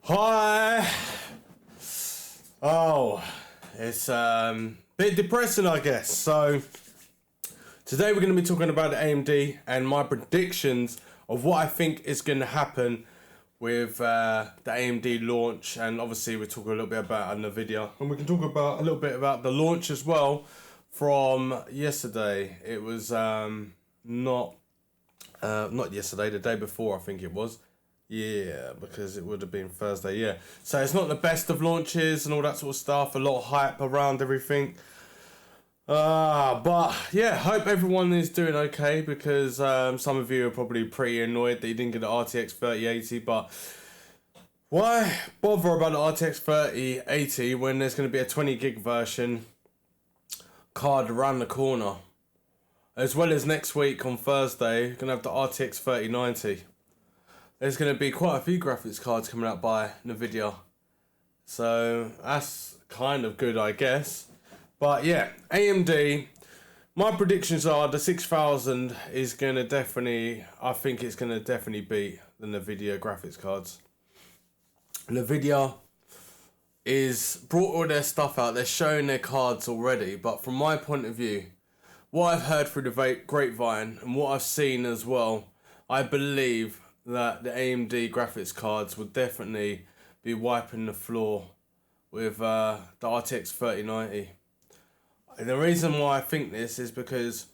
Hi. Oh, it's a bit depressing, I guess. So today we're going to be talking about the AMD and my predictions of what I think is going to happen with the AMD launch, and obviously we're talking a little bit about Nvidia, and we can talk about a little bit about the launch as well from yesterday. It was not yesterday, the day before, I think it was. Yeah, because it would have been Thursday, yeah. So it's not the best of launches and all that sort of stuff. A lot of hype around everything. But yeah, hope everyone is doing okay, because some of you are probably pretty annoyed that you didn't get the RTX 3080. But why bother about the RTX 3080 when there's going to be a 20 gig version card around the corner? As well as next week on Thursday, you're going to have the RTX 3090. There's going to be quite a few graphics cards coming out by Nvidia. So that's kind of good, I guess. But yeah, AMD, my predictions are the 6000 is going to definitely, I think it's going to definitely beat the Nvidia graphics cards. Nvidia is brought all their stuff out. They're showing their cards already. But from my point of view, what I've heard through the grapevine and what I've seen as well, I believe that the AMD graphics cards will definitely be wiping the floor with the RTX 3090. And the reason why I think this is because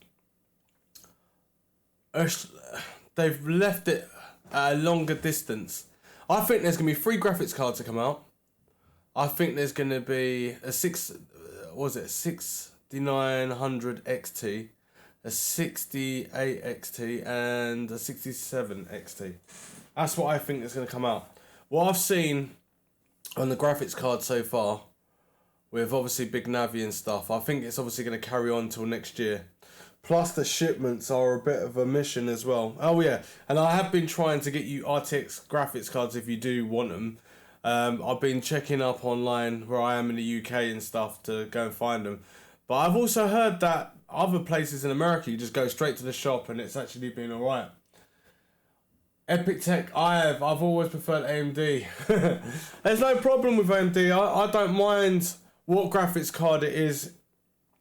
they've left it at a longer distance. I think there's going to be 3 graphics cards to come out. I think there's going to be a 6900 XT, a 68 XT and a 67 XT. That's what I think is going to come out. What I've seen on the graphics card so far, with obviously Big Navi and stuff, I think it's obviously going to carry on till next year. Plus the shipments are a bit of a mission as well. Oh yeah, and I have been trying to get you RTX graphics cards if you do want them. I've been checking up online where I am in the UK and stuff to go and find them. But I've also heard that other places in America, you just go straight to the shop and it's actually been alright. Epic Tech, I've always preferred AMD. There's no problem with AMD. I don't mind what graphics card it is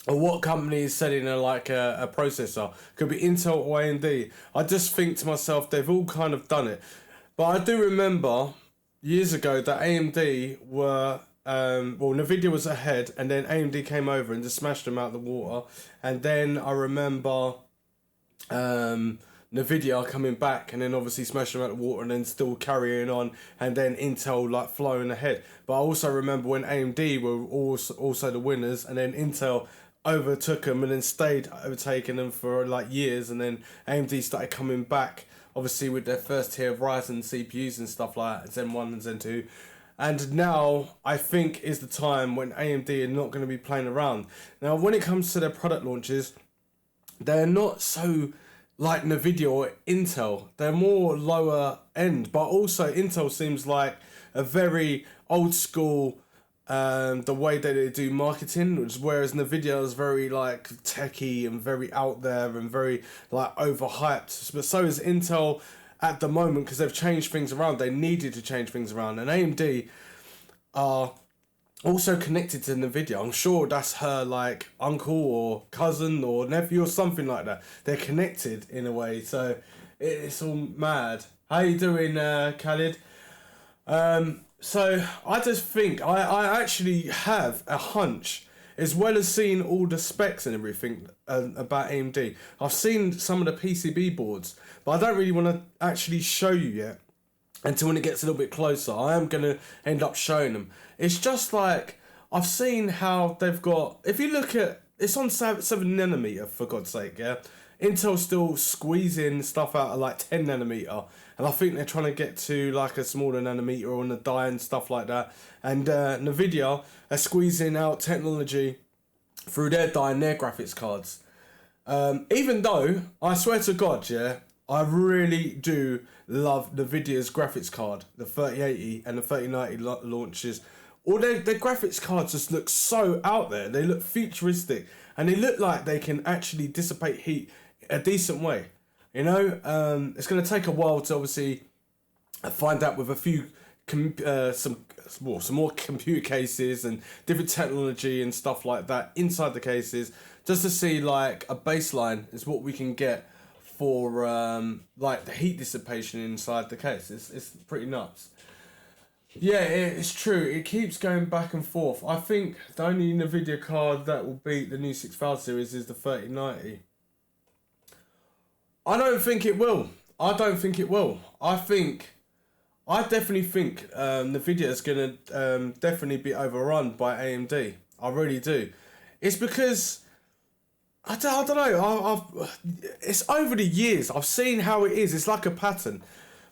or what company is selling a processor. Could be Intel or AMD. I just think to myself, they've all kind of done it. But I do remember years ago that AMD were... Nvidia was ahead, and then AMD came over and just smashed them out of the water. And then I remember Nvidia coming back and then obviously smashing them out of the water and then still carrying on, and then Intel flowing ahead. But I also remember when AMD were also the winners, and then Intel overtook them and then stayed overtaking them for years, and then AMD started coming back, obviously with their first tier of Ryzen CPUs and stuff like that, Zen 1 and Zen 2. And now I think is the time when AMD are not going to be playing around. Now, when it comes to their product launches, they're not so like Nvidia or Intel. They're more lower end, but also Intel seems like a very old school, the way that they do marketing, whereas Nvidia is very techie and very out there and very overhyped. But so is Intel at the moment, because they've changed things around. They needed to change things around, and AMD are also connected to Nvidia. I'm sure that's her uncle or cousin or nephew or something like that. They're connected in a way, so it's all mad. How you doing, Khalid? So I just think I actually have a hunch, as well as seeing all the specs and everything about AMD. I've seen some of the PCB boards, but I don't really want to actually show you yet until when it gets a little bit closer. I am going to end up showing them. It's just I've seen how they've got, if you look at, it's on 7nm for God's sake, yeah? Intel's still squeezing stuff out of 10nm, and I think they're trying to get to a smaller nanometer on the die and stuff like that. And Nvidia are squeezing out technology through their die and their graphics cards. Even though, I swear to God, yeah, I really do love Nvidia's graphics card, the 3080 and the 3090 launches. All their graphics cards just look so out there. They look futuristic, and they look like they can actually dissipate heat a decent way. You know, it's going to take a while to obviously find out with a few some more computer cases and different technology and stuff like that inside the cases, just to see like a baseline is what we can get for like the heat dissipation inside the case. It's pretty nuts. Yeah, it's true. It keeps going back and forth. I think the only Nvidia card that will beat the new 6000 series is the 3090. I don't think it will. I definitely think Nvidia is going to definitely be overrun by AMD. I really do. It's because I don't know. It's over the years. I've seen how it is. It's like a pattern.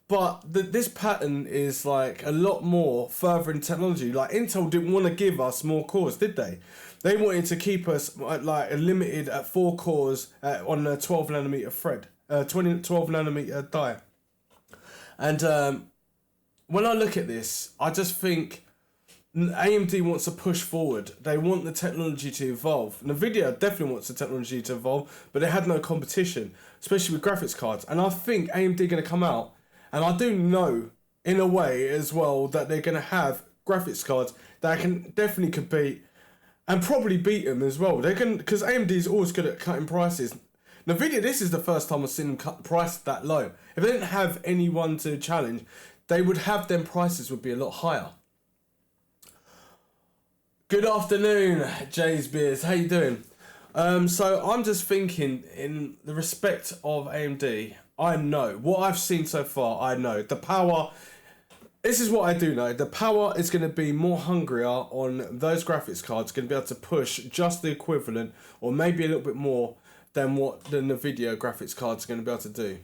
But this pattern is like a lot more further in technology. Like Intel didn't want to give us more cores, did they? They wanted to keep us like limited at 4 cores on a 12 nanometer thread, 12 nanometer die. And when I look at this, I just think AMD wants to push forward. They want the technology to evolve. Nvidia definitely wants the technology to evolve, but they had no competition, especially with graphics cards. And I think AMD are going to come out, and I do know in a way as well that they're going to have graphics cards that can definitely compete and probably beat them as well. They can, because AMD is always good at cutting prices. Nvidia, this is the first time I've seen them cut the price that low. If they didn't have anyone to challenge, they would have them prices would be a lot higher. Good afternoon, Jay's Beers. How you doing? So I'm just thinking, in the respect of AMD, I know what I've seen so far. I know the power. This is what I do know. The power is going to be more hungrier on those graphics cards. Going to be able to push just the equivalent, or maybe a little bit more than what the Nvidia graphics cards are going to be able to do.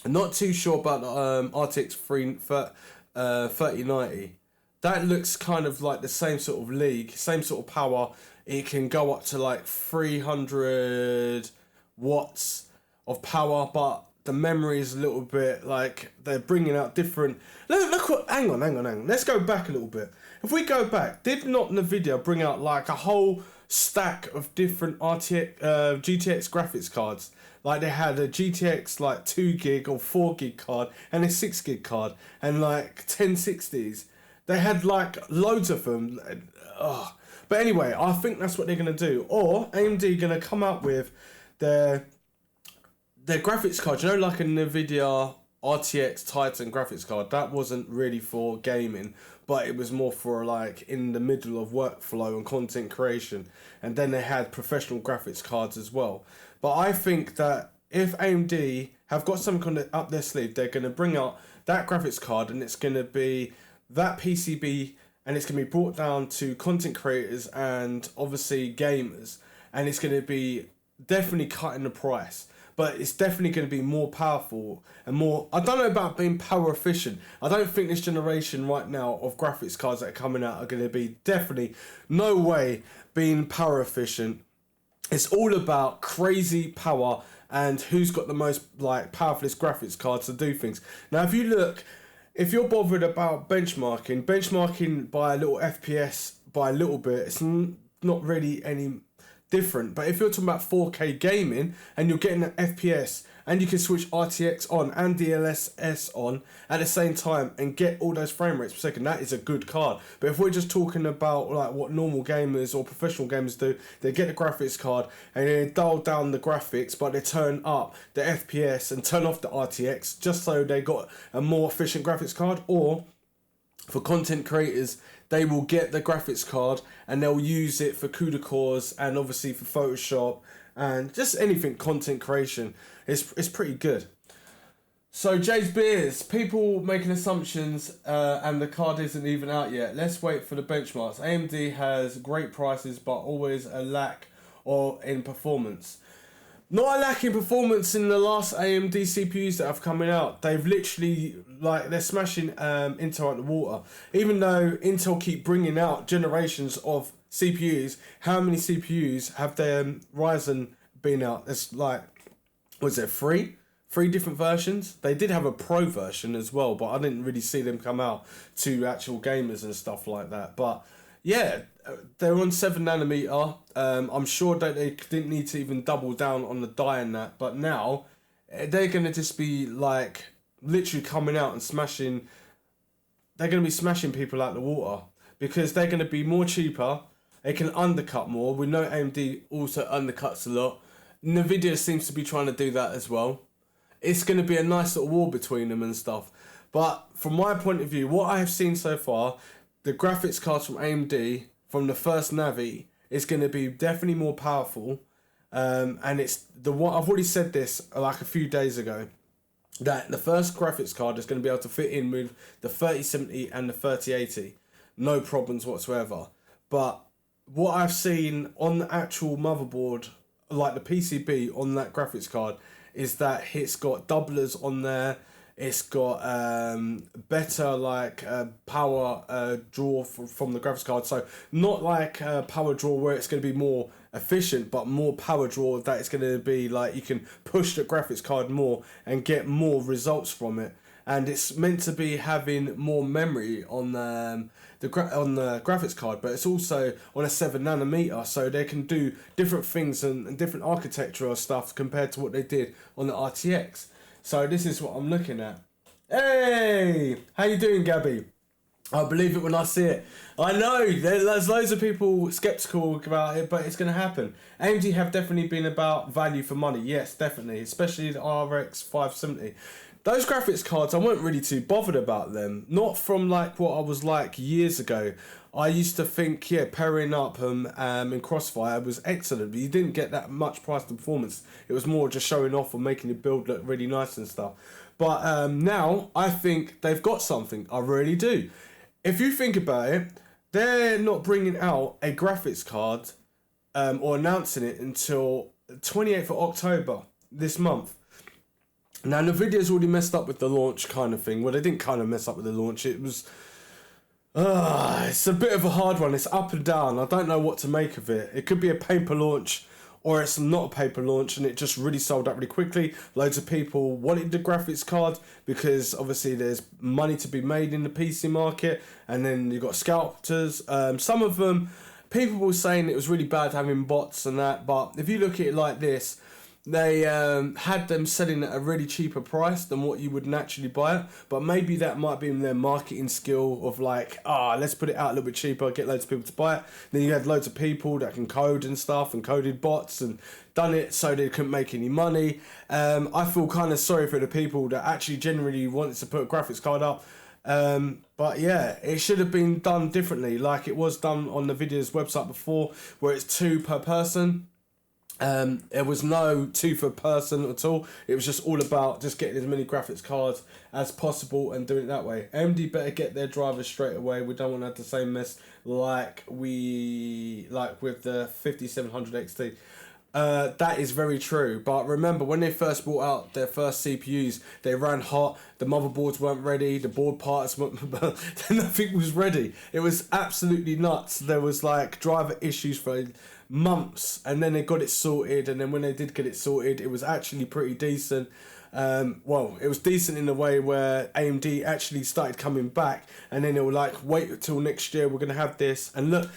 I'm not too sure about the RTX 3090. That looks kind of like the same sort of league, same sort of power. It can go up to like 300 watts of power, but the memory is a little bit like they're bringing out different. Look what. Hang on. Let's go back a little bit. If we go back, did not Nvidia bring out like a whole stack of different GTX graphics cards? Like they had a GTX like 2 gig or 4 gig card and a 6 gig card and like 1060s. They had like loads of them. But anyway, I think that's what they're going to do. Or AMD going to come out with their graphics card. You know, like a Nvidia RTX Titan graphics card. That wasn't really for gaming, but it was more for like in the middle of workflow and content creation. And then they had professional graphics cards as well. But I think that if AMD have got something up their sleeve, they're going to bring out that graphics card, and it's going to be that PCB, and it's going to be brought down to content creators and obviously gamers, and it's going to be definitely cutting the price, but it's definitely going to be more powerful and more, I don't know about being power efficient. I don't think this generation right now of graphics cards that are coming out are going to be definitely no way being power efficient. It's all about crazy power and who's got the most like powerfulest graphics cards to do things. Now if you look, if you're bothered about benchmarking by a little FPS by a little bit, it's not really any different. But if you're talking about 4K gaming and you're getting an FPS and you can switch RTX on and DLSS on at the same time and get all those frame rates per second, that is a good card. But if we're just talking about like what normal gamers or professional gamers do, they get the graphics card and they dial down the graphics, but they turn up the FPS and turn off the RTX just so they got a more efficient graphics card. Or for content creators, they will get the graphics card and they'll use it for CUDA cores and obviously for Photoshop and just anything content creation. It's pretty good. So Jay's Beers, people making assumptions and the card isn't even out yet. Let's wait for the benchmarks. AMD has great prices but always a lack in performance. Not a lack in performance in the last AMD CPUs that have coming out. They've literally, like, they're smashing Intel out the water. Even though Intel keep bringing out generations of CPUs, how many CPUs have their Ryzen been out? It's like, was there three different versions? They did have a Pro version as well, but I didn't really see them come out to actual gamers and stuff like that. But yeah, they're on 7 nanometer. I'm sure that they didn't need to even double down on the die and that, but now they're going to just be like literally coming out and smashing. they're going to be smashing people out the water because they're going to be more cheaper. They can undercut more. We know AMD also undercuts a lot. Nvidia seems to be trying to do that as well. It's going to be a nice little war between them and stuff. But from my point of view, what I have seen so far, the graphics cards from AMD from the first Navi is going to be definitely more powerful. And it's the one I've already said this like a few days ago, that the first graphics card is going to be able to fit in with the 3070 and the 3080, no problems whatsoever. But what I've seen on the actual motherboard, like the PCB on that graphics card, is that it's got doublers on there. It's got better like power draw from the graphics card. So not like power draw where it's going to be more efficient, but more power draw that it's going to be like you can push the graphics card more and get more results from it. And it's meant to be having more memory on the graphics card, but it's also on a 7nm, so they can do different things and different architectural stuff compared to what they did on the RTX. So this is what I'm looking at. Hey, how you doing, Gabby? I believe it when I see it. I know there's loads of people skeptical about it, but it's going to happen. AMD have definitely been about value for money. Yes, definitely, especially the RX 570. Those graphics cards, I weren't really too bothered about them. Not from like what I was like years ago. I used to think, yeah, pairing up in Crossfire was excellent, but you didn't get that much price to performance. It was more just showing off and making the build look really nice and stuff. But now I think they've got something. I really do. If you think about it, they're not bringing out a graphics card or announcing it until 28th of October this month. Now, Nvidia's already messed up with the launch kind of thing. Well, they didn't kind of mess up with the launch. It was... it's a bit of a hard one. It's up and down. I don't know what to make of it. It could be a paper launch or it's not a paper launch and it just really sold out really quickly. Loads of people wanted the graphics card because obviously there's money to be made in the PC market, and then you've got scalpers. Some of them, people were saying it was really bad having bots and that, but if you look at it like this, they had them selling at a really cheaper price than what you would naturally buy it, but maybe that might be in their marketing skill of like, let's put it out a little bit cheaper, get loads of people to buy it. Then you had loads of people that can code and stuff and coded bots and done it so they couldn't make any money. I feel kind of sorry for the people that actually genuinely wanted to put a graphics card up. But yeah, it should have been done differently, like it was done on Nvidia's website before, where it's 2 per person. There was no 2 per person at all. It was just all about just getting as many graphics cards as possible and doing it that way. AMD better get their drivers straight away. We don't want to have the same mess like with the 5700 XT. That is very true, but remember when they first brought out their first CPUs, they ran hot, the motherboards weren't ready, the board parts nothing was ready. It was absolutely nuts. There was like driver issues for months, and then they got it sorted, and then when they did get it sorted, it was actually pretty decent. Well, it was decent in a way where AMD actually started coming back, and then they were like, wait until next year, we're going to have this. And look,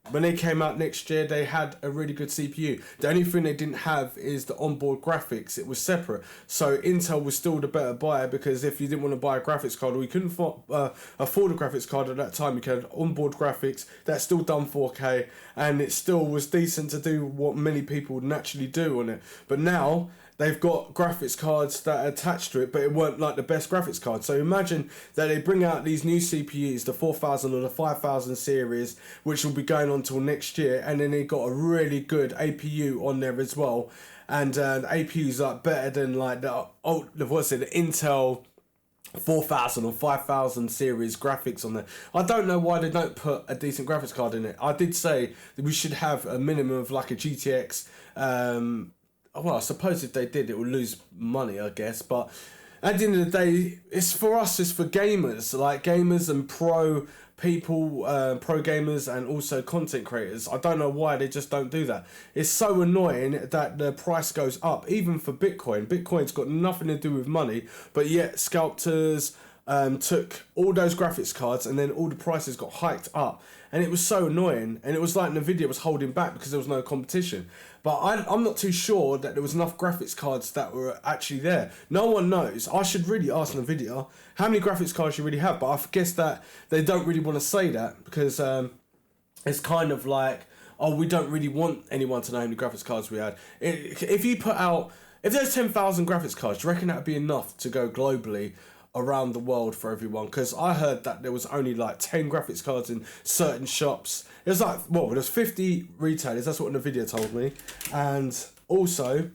when they came out next year, they had a really good CPU. The only thing they didn't have is the onboard graphics. It was separate. So Intel was still the better buyer, because if you didn't want to buy a graphics card, or you couldn't afford a graphics card at that time, you could have onboard graphics that's still done 4K, and it still was decent to do what many people would naturally do on it. But now they've got graphics cards that are attached to it, but it weren't like the best graphics card. So imagine that they bring out these new CPUs, the 4000 or the 5000 series, which will be going on till next year, and then they got a really good APU on there as well. And the APU's like better than like the Intel 4000 or 5000 series graphics on there. I don't know why they don't put a decent graphics card in it. I did say that we should have a minimum of like a GTX. Well, I suppose if they did, it would lose money, I guess. But at the end of the day, it's for us, it's for gamers, like gamers and pro people, pro gamers, and also content creators. I don't know why they just don't do that. It's so annoying that the price goes up, even for Bitcoin. Bitcoin's got nothing to do with money, but yet scalpers took all those graphics cards, and then all the prices got hiked up. And it was so annoying, and it was like Nvidia was holding back because there was no competition. But I'm not too sure that there was enough graphics cards that were actually there. No one knows. I should really ask Nvidia how many graphics cards you really have, but I guess that they don't really want to say that because it's kind of like, oh, we don't really want anyone to know how many graphics cards we had. If you put out, if there's 10,000 graphics cards, do you reckon that would be enough to go globally around the world for everyone? Because I heard that there was only like 10 graphics cards in certain shops. It was like, well, there's 50 retailers, that's what Nvidia told me. And also,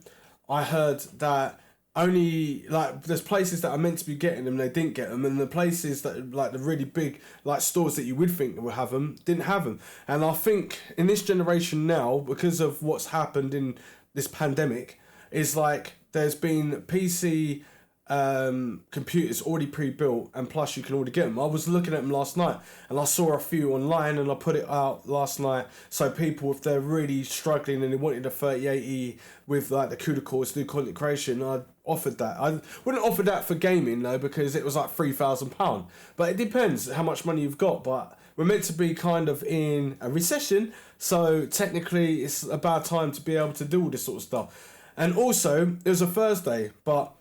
I heard that only, like, there's places that are meant to be getting them, they didn't get them, and the places that, like, the really big, like, stores that you would think would have them, didn't have them. And I think in this generation now, because of what's happened in this pandemic, is like, there's been PC computers already pre-built, and plus you can already get them. I was looking at them last night and I saw a few online, and I put it out last night so people, if they're really struggling and they wanted a 3080 with like the CUDA cores to do content creation, I offered that. I wouldn't offer that for gaming though, because it was like £3,000, but it depends how much money you've got. But we're meant to be kind of in a recession, so technically it's a bad time to be able to do all this sort of stuff. And also it was a Thursday, but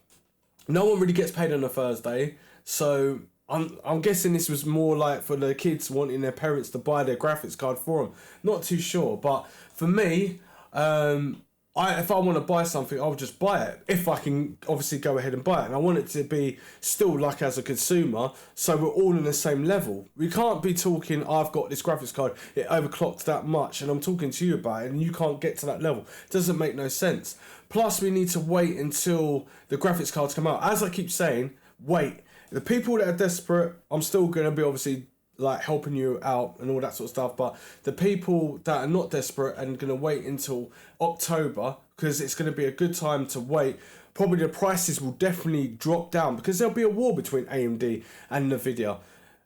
no one really gets paid on a Thursday, so I'm guessing this was more like for the kids wanting their parents to buy their graphics card for them. Not too sure, but for me, if I want to buy something, I'll just buy it. If I can obviously go ahead and buy it. And I want it to be still like as a consumer, so we're all on the same level. We can't be talking, I've got this graphics card, it overclocked that much, and I'm talking to you about it, and you can't get to that level. It doesn't make no sense. Plus, we need to wait until the graphics cards come out. As I keep saying, wait. The people that are desperate, I'm still going to be obviously like helping you out and all that sort of stuff. But the people that are not desperate and going to wait until October, because it's going to be a good time to wait, probably the prices will definitely drop down because there'll be a war between AMD and Nvidia.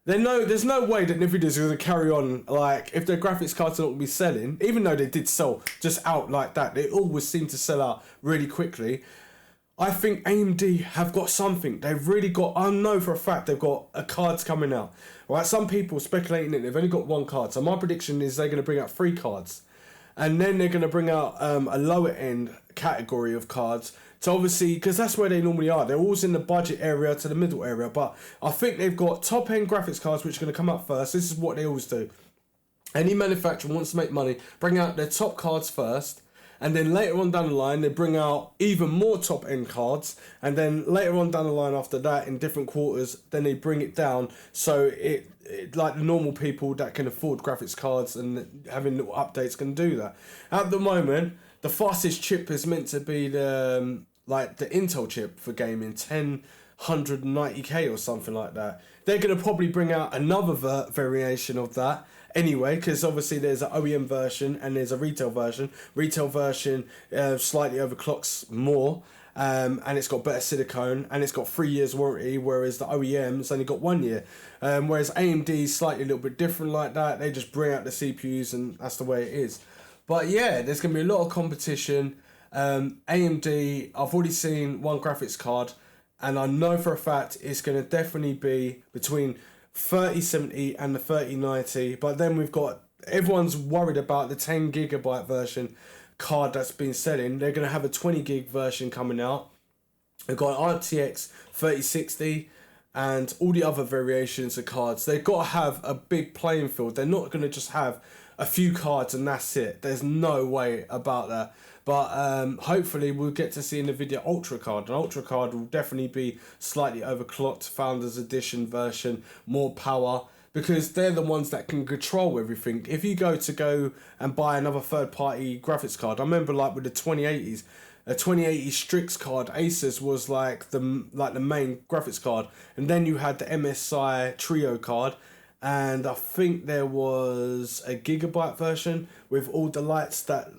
There's no way that Nvidia's going to carry on, like, if their graphics cards are not going to be selling, even though they did sell just out like that, they always seem to sell out really quickly. I think AMD have got something. They've really got, I know for a fact they've got a cards coming out. Right, some people speculating that they've only got one card. So my prediction is they're going to bring out 3 cards. And then they're going to bring out a lower end category of cards. So obviously, because that's where they normally are. They're always in the budget area to the middle area. But I think they've got top end graphics cards which are going to come out first. This is what they always do. Any manufacturer wants to make money, bring out their top cards first. And then later on down the line, they bring out even more top end cards. And then later on down the line after that, in different quarters, then they bring it down. So it like the normal people that can afford graphics cards and having little updates can do that. At the moment, the fastest chip is meant to be the Intel chip for gaming, 1090K or something like that. They're going to probably bring out another variation of that anyway, because obviously there's an OEM version and there's a retail version. Retail version slightly overclocks more, and it's got better silicone, and it's got 3 years warranty, whereas the OEM's only got 1 year. Whereas AMD's slightly a little bit different like that. They just bring out the CPUs and that's the way it is. But yeah, there's going to be a lot of competition. AMD, I've already seen one graphics card, and I know for a fact it's going to definitely be between 3070 and the 3090. But then we've got, everyone's worried about the 10 gigabyte version card that's been selling. They're going to have a 20 gig version coming out. They've got an RTX 3060 and all the other variations of cards. They've got to have a big playing field. They're not going to just have a few cards and that's it. There's no way about that. But hopefully we'll get to see an Nvidia Ultra card. An Ultra card will definitely be slightly overclocked, Founders Edition version, more power, because they're the ones that can control everything. If you go and buy another third-party graphics card, I remember like with the 2080s, a 2080 Strix card, Asus was like the main graphics card, and then you had the MSI Trio card, and I think there was a gigabyte version with all the lights that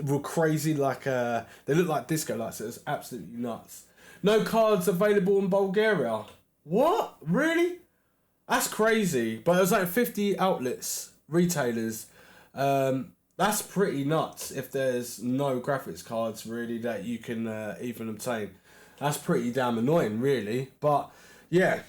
were crazy, like they look like disco lights. It was absolutely nuts. No cards available in Bulgaria. What? Really? That's crazy. But it was like 50 outlets, retailers. That's pretty nuts if there's no graphics cards really that you can even obtain. That's pretty damn annoying, really. But yeah,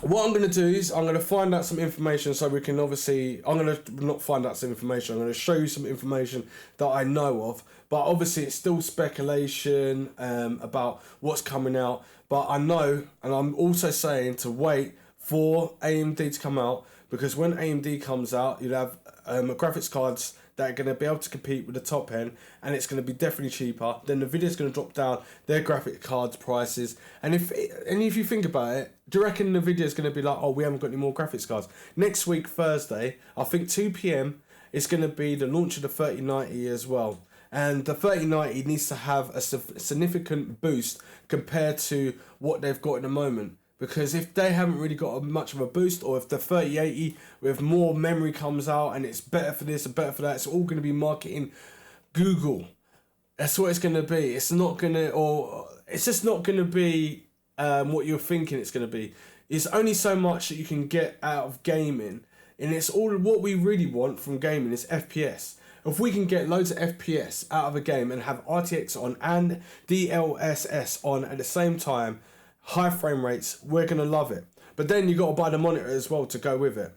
what I'm going to do is I'm going to find out some information so we can obviously... I'm going to not find out some information. I'm going to show you some information that I know of. But obviously it's still speculation about what's coming out. But I know, and I'm also saying to wait for AMD to come out, because when AMD comes out, you'll have graphics cards that are going to be able to compete with the top end, and it's going to be definitely cheaper. Then Nvidia's going to drop down their graphic cards prices, and if you think about it, do you reckon Nvidia's going to be like, oh, we haven't got any more graphics cards? Next week, Thursday, I think 2 p.m, it's going to be the launch of the 3090 as well. And the 3090 needs to have a significant boost compared to what they've got in the moment. Because if they haven't really got much of a boost, or if the 3080 with more memory comes out and it's better for this and better for that, it's all going to be marketing Google. That's what it's going to be. It's not going to, or it's just not going to be what you're thinking it's going to be. It's only so much that you can get out of gaming, and it's all what we really want from gaming is FPS. If we can get loads of FPS out of a game and have RTX on and DLSS on at the same time, high frame rates, we're going to love it. But then you got to buy the monitor as well to go with it.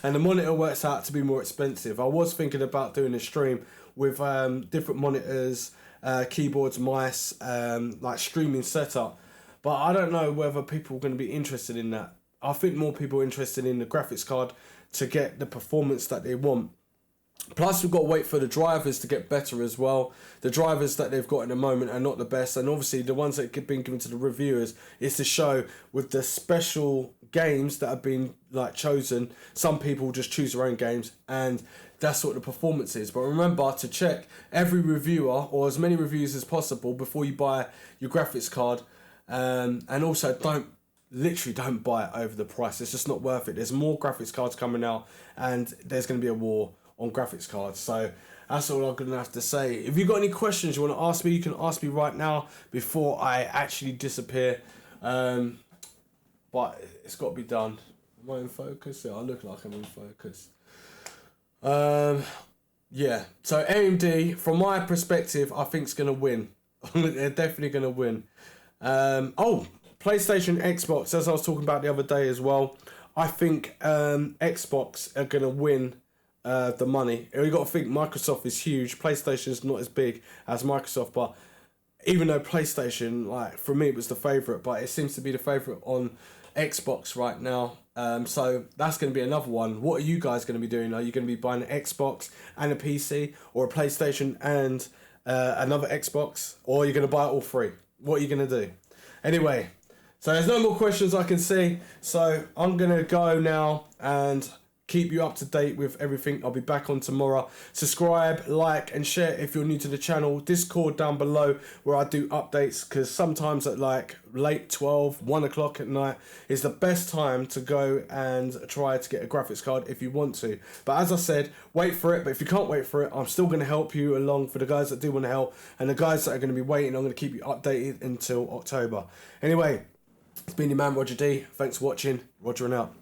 And the monitor works out to be more expensive. I was thinking about doing a stream with different monitors, keyboards, mice, like streaming setup. But I don't know whether people are going to be interested in that. I think more people are interested in the graphics card to get the performance that they want. Plus, we've got to wait for the drivers to get better as well. The drivers that they've got in the moment are not the best. And obviously, the ones that have been given to the reviewers is to show with the special games that have been like chosen. Some people just choose their own games, and that's what the performance is. But remember to check every reviewer or as many reviews as possible before you buy your graphics card. And also, don't buy it over the price. It's just not worth it. There's more graphics cards coming out, and there's going to be a war on graphics cards. So that's all I'm going to have to say. If you've got any questions you want to ask me, you can ask me right now before I actually disappear. But it's got to be done. Am I in focus? Yeah, I look like I'm in focus. Yeah, so AMD, from my perspective, I think it's going to win. They're definitely going to win. PlayStation, Xbox, as I was talking about the other day as well, I think Xbox are going to win the money. You got to think Microsoft is huge. PlayStation's not as big as Microsoft, but even though PlayStation, like for me, it was the favorite, but it seems to be the favorite on Xbox right now. So that's going to be another one. What are you guys going to be doing? Are you going to be buying an Xbox and a PC, or a PlayStation and another Xbox, or are you going to buy all three? What are you going to do? Anyway, so there's no more questions I can see. So I'm going to go now and keep you up to date with everything. I'll be back on tomorrow. Subscribe, like, and share if you're new to the channel. Discord down below where I do updates, because sometimes at like late 12, 1 o'clock at night is the best time to go and try to get a graphics card if you want to. But as I said, wait for it. But if you can't wait for it, I'm still going to help you along for the guys that do want to help. And the guys that are going to be waiting, I'm going to keep you updated until October. Anyway, it's been your man, Roger D. Thanks for watching. Roger and out.